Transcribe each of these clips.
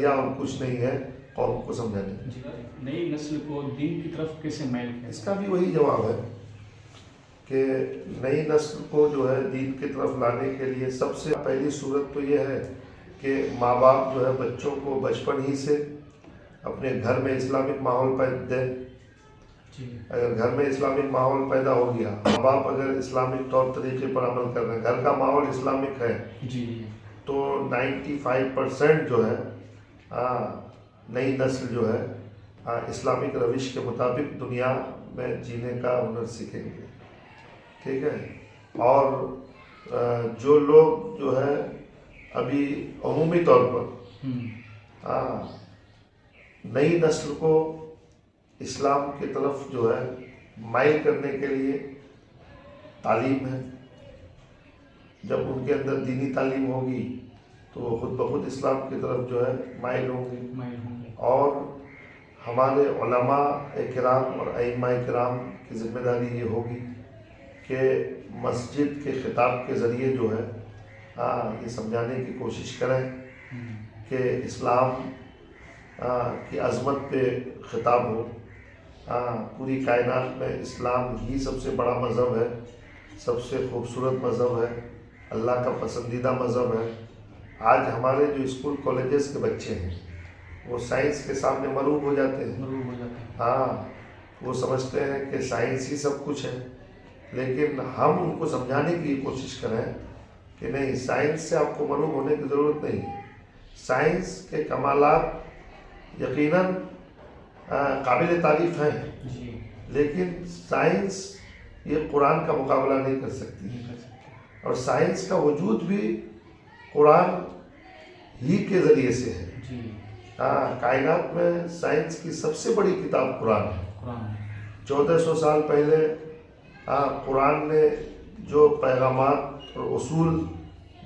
ذریعہ اور کچھ نہیں ہے قوم کو سمجھانے کا۔ جی، نئی نسل کو دین کی طرف کیسے مائل کیا؟ اس کا بھی وہی جواب ہے کہ نئی نسل کو جو ہے دین کی طرف لانے کے لیے سب سے پہلی صورت تو یہ ہے کہ ماں باپ جو ہے بچوں کو بچپن ہی سے اپنے گھر میں اسلامک ماحول پیدا دیں۔ اگر گھر میں اسلامک ماحول پیدا ہو گیا، ماں باپ اگر اسلامک طور طریقے پر عمل کر رہے ہیں، گھر کا ماحول اسلامک ہے، تو 95% جو ہے نئی نسل جو ہے اسلامک روش کے مطابق دنیا میں جینے کا ہنر سیکھیں گے، ٹھیک ہے۔ اور جو لوگ جو ہے ابھی عمومی طور پر نئی نسل کو اسلام کی طرف جو ہے مائل کرنے کے لیے تعلیم ہے، جب ان کے اندر دینی تعلیم ہوگی تو وہ خود بخود اسلام کی طرف جو ہے مائل ہوں گے۔ اور ہمارے علماء کرام اور ائمہ کرام کی ذمہ داری یہ ہوگی کہ مسجد کے خطاب کے ذریعے جو ہے یہ سمجھانے کی کوشش کریں کہ اسلام کی عظمت پہ خطاب ہو۔ پوری کائنات میں اسلام ہی سب سے بڑا مذہب ہے، سب سے خوبصورت مذہب ہے، اللہ کا پسندیدہ مذہب ہے۔ آج ہمارے جو اسکول کالجز کے بچے ہیں وہ سائنس کے سامنے مغلوب ہو جاتے ہیں۔ وہ سمجھتے ہیں کہ سائنس ہی سب کچھ ہے، لیکن ہم ان کو سمجھانے کی کوشش کریں کہ نہیں، سائنس سے آپ کو مغلوب ہونے کی ضرورت نہیں ہے۔ سائنس کے کمالات یقیناً قابل تعریف ہیں، لیکن سائنس یہ قرآن کا مقابلہ نہیں کر سکتی، اور سائنس کا وجود بھی قرآن ہی کے ذریعے سے ہے۔ کائنات میں سائنس کی سب سے بڑی کتاب قرآن ہے۔ 1400 سال پہلے قرآن نے جو پیغامات اور اصول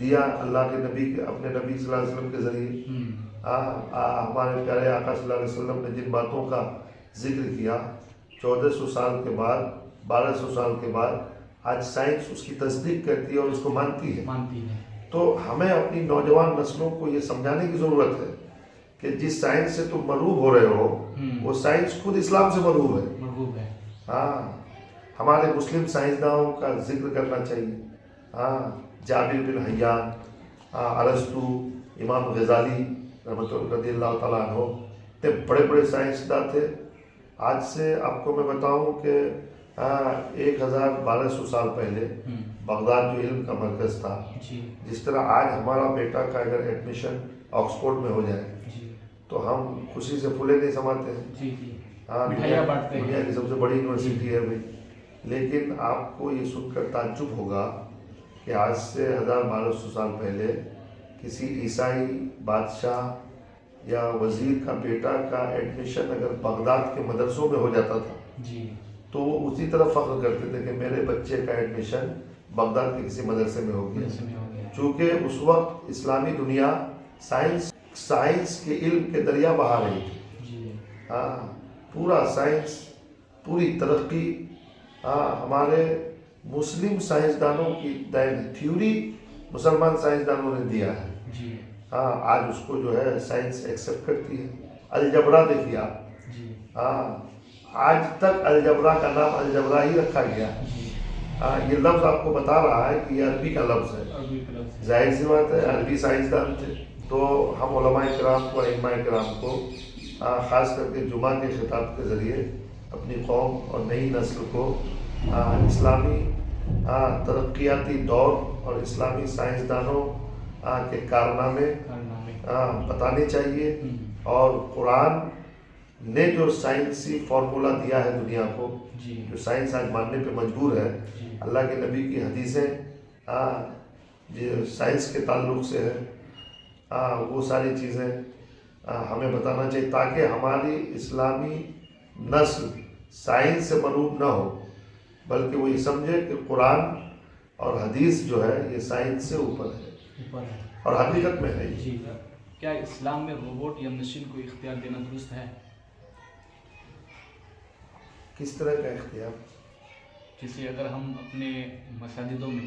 دیا اللہ کے نبی کے، اپنے نبی صلی اللہ علیہ وسلم کے ذریعے، ہمارے پیارے آقا صلی اللہ علیہ وسلم نے جن باتوں کا ذکر کیا، 1400 سال کے بعد، 1200 سال کے بعد آج سائنس اس کی تصدیق کرتی ہے اور اس کو مانتی ہے۔ تو ہمیں اپنی نوجوان نسلوں کو یہ سمجھانے کی ضرورت ہے کہ جس سائنس سے تم مرعوب ہو رہے ہو وہ سائنس خود اسلام سے مرعوب ہے۔ ہمارے مسلم سائنسدانوں کا ذکر کرنا چاہیے۔ جابر بن حیان، ارسطو، امام غزالی رضی اللہ تعالیٰ عنہ، اتنے بڑے بڑے سائنسداں تھے۔ آج سے آپ کو میں بتاؤں کہ 1200 سال پہلے بغداد جو علم کا مرکز تھا، جس طرح آج ہمارا بیٹا کا اگر ایڈمیشن آکسفورڈ میں ہو جائے تو ہم خوشی سے پھولے نہیں سماتے ہیں۔ دنیا کی سب سے بڑی یونیورسٹی ہے بھائی، لیکن آپ کو یہ سن کر تعجب ہوگا کہ آج سے 1200 سال پہلے کسی عیسائی بادشاہ یا وزیر کا بیٹا کا ایڈمیشن اگر بغداد کے مدرسوں میں ہو جاتا تھا تو وہ اسی طرح فخر کرتے تھے کہ میرے بچے کا ایڈمیشن بغداد کے کسی مدرسے میں ہو گیا، چونکہ اس وقت اسلامی دنیا سائنس کے علم کے دریا بہا رہی تھی۔ پورا سائنس، پوری ترقی ہمارے مسلم سائنسدانوں کی تھیوری مسلمان سائنسدانوں نے دیا ہے۔ آج اس کو جو ہے سائنس ایکسپٹ کرتی ہے۔ الجبرا دیکھیے آپ، آج تک الجبرا کا نام الجبرا ہی رکھا گیا۔ یہ لفظ آپ کو بتا رہا ہے کہ یہ عربی کا لفظ ہے، ظاہر سی بات ہے عربی سائنسدان تھے۔ تو ہم علماء کرام کو، ائمہ کرام کو خاص کر کے جمعہ کے خطاب کے ذریعے اپنی قوم اور نئی نسل کو اسلامی ترقیاتی دور اور اسلامی سائنسدانوں کے کارنامے بتانے چاہیے، اور قرآن نے جو سائنسی فارمولا دیا ہے دنیا کو، جو سائنس آج ماننے پہ مجبور ہے، اللہ کے نبی کی حدیثیں جو سائنس کے تعلق سے ہے، وہ ساری چیزیں ہمیں بتانا چاہیے تاکہ ہماری اسلامی نسل سائنس سے مرعوب نہ ہو، بلکہ وہ یہ سمجھے کہ قرآن اور حدیث جو ہے یہ سائنس سے اوپر ہے اور حقیقت میں ہے۔ کیا اسلام میں روبوٹ یا مشین کو اختیار دینا درست ہے؟ کس طرح کا اختیار؟ جیسے اگر ہم اپنے مساجدوں میں